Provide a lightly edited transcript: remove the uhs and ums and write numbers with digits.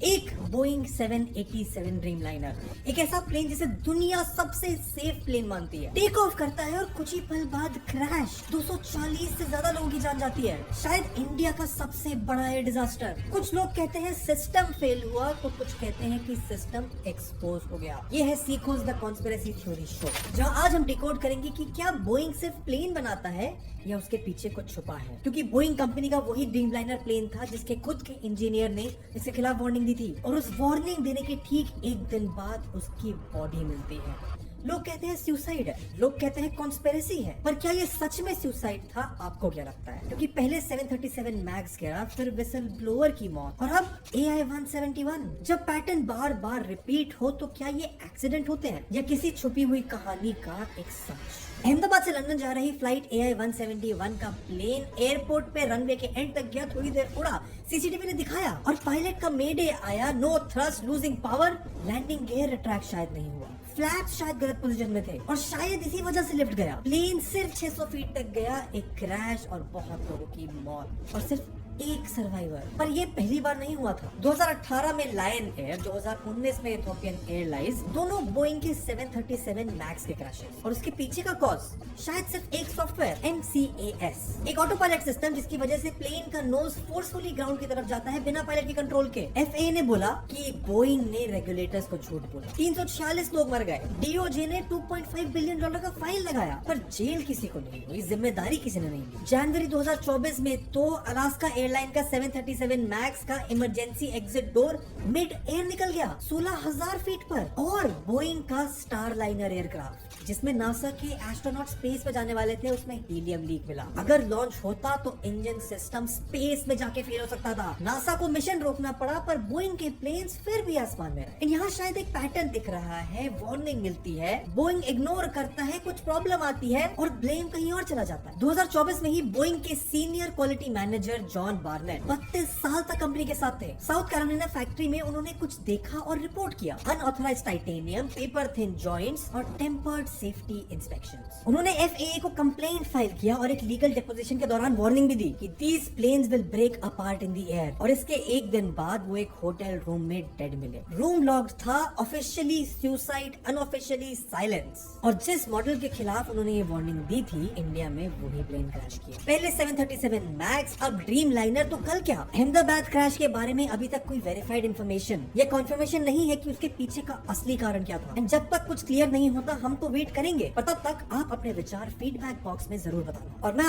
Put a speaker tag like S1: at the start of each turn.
S1: एक Boeing 787 Dreamliner, एक ऐसा प्लेन जिसे दुनिया सबसे सेफ प्लेन मानती है, टेक ऑफ करता है और कुछ ही पल बाद क्रैश। 240 से ज्यादा लोगों की जान जाती है। शायद इंडिया का सबसे बड़ा एयर डिजास्टर। कुछ लोग कहते हैं सिस्टम फेल हुआ, तो कुछ कहते हैं कि सिस्टम एक्सपोज हो गया। ये है सीकोस द कॉन्स्पिरेसी थ्योरी शो, जहां आज हम डिकोड करेंगे कि क्या बोइंग सिर्फ प्लेन बनाता है या उसके पीछे कुछ छुपा है। क्योंकि बोइंग कंपनी का वही ड्रीमलाइनर प्लेन था जिसके खुद के इंजीनियर ने इसके खिलाफ वार्निंग दी थी, और उस वार्निंग देने के ठीक एक दिन बाद उसकी बॉडी मिलती है। लोग कहते हैं सुसाइड है, लोग कहते हैं कॉन्स्पिरेसी है, पर क्या ये सच में सुसाइड था? आपको क्या लगता है? क्योंकि पहले 737 मैक्स गिरा, फिर विसल ब्लोअर की मौत, और अब AI-171। जब पैटर्न बार बार रिपीट हो तो क्या ये एक्सीडेंट होते हैं या किसी छुपी हुई कहानी का एक सच? अहमदाबाद से लंदन जा रही फ्लाइट AI-171 का प्लेन एयरपोर्ट पे रनवे के एंड तक गया, थोड़ी देर उड़ा, सीसीटीवी ने दिखाया और पायलट का मेडे आया, no thrust, losing power, landing gear retract शायद नहीं हुआ, फ्लैप्स शायद गलत पोजीशन में थे और शायद इसी वजह से लिफ्ट गया। प्लेन सिर्फ 600 फीट तक गया, एक क्रैश और बहुत लोगों की मौत और सिर्फ एक सर्वाइवर। पर ये पहली बार नहीं हुआ था। 2018 में लायन एयर, 2019 में इथियोपियन एयरलाइंस, दोनों बोइंग के 737 मैक्स के क्रैशेस। और उसके पीछे का कॉज शायद सिर्फ एक सॉफ्टवेयर, MCAS, एक ऑटो पायलट सिस्टम जिसकी वजह से प्लेन का नोज फोर्सफुली ग्राउंड की तरफ जाता है बिना पायलट के कंट्रोल के। FAA ने बोला कि बोइंग ने रेगुलेटर्स को झूठ बोला। 346 लोग मर गए। DOJ ने $2.5 बिलियन का फाइन लगाया, पर जेल किसी को नहीं हुई, जिम्मेदारी किसी ने नहीं ली। जनवरी 2024 में तो अलास्का एयरलाइन का 737 मैक्स का emergency exit door mid air निकल गया 16,000 फीट पर। और बोइंग का स्टारलाइनर एयरक्राफ्ट जिसमें नासा के एस्ट्रोनॉट स्पेस में जाने वाले थे, उसमें हीलियम लीक मिला। अगर लॉन्च होता तो इंजन सिस्टम स्पेस में जाके फेल हो सकता था। नासा को मिशन रोकना पड़ा, पर बोइंग के प्लेन्स फिर भी आसमान में रहे। यहाँ शायद एक पैटर्न दिख रहा है, वार्निंग मिलती है, बोइंग इग्नोर करता है, कुछ प्रॉब्लम आती है और ब्लेम कहीं और चला जाता है। 2024 में ही बोइंग के senior quality manager John Barnett 32 साल तक कंपनी के साथ थे। साउथ कैरोलिना फैक्ट्री में उन्होंने कुछ देखा और रिपोर्ट किया, unauthorised titanium, paper thin joints और टेम्पर्ड सेफ्टी इंस्पेक्शंस। उन्होंने FAA को कंप्लेंट फाइल किया और एक लीगल डिपोजिशन के दौरान वार्निंग भी दी कि these planes will break apart in the air. और इसके एक दिन बाद वो एक होटल रूम में डेड मिले। रूम लॉक्ड था, ऑफिशियली सुसाइड, अनऑफिशियली साइलेंस। और जिस मॉडल के खिलाफ उन्होंने ये वार्निंग दी थी, इंडिया में वही प्लेन क्रैश किया। पहले 737 मैक्स, अब ड्रीमलाइनर, तो कल क्या? अहमदाबाद क्रैश के बारे में अभी तक कोई वेरीफाइड इन्फॉर्मेशन या कंफर्मेशन नहीं है कि उसके पीछे का असली कारण क्या था। जब तक कुछ क्लियर नहीं होता हम तो वेट करेंगे, पर तब तक आप अपने विचार फीडबैक बॉक्स में जरूर बताना। और मैं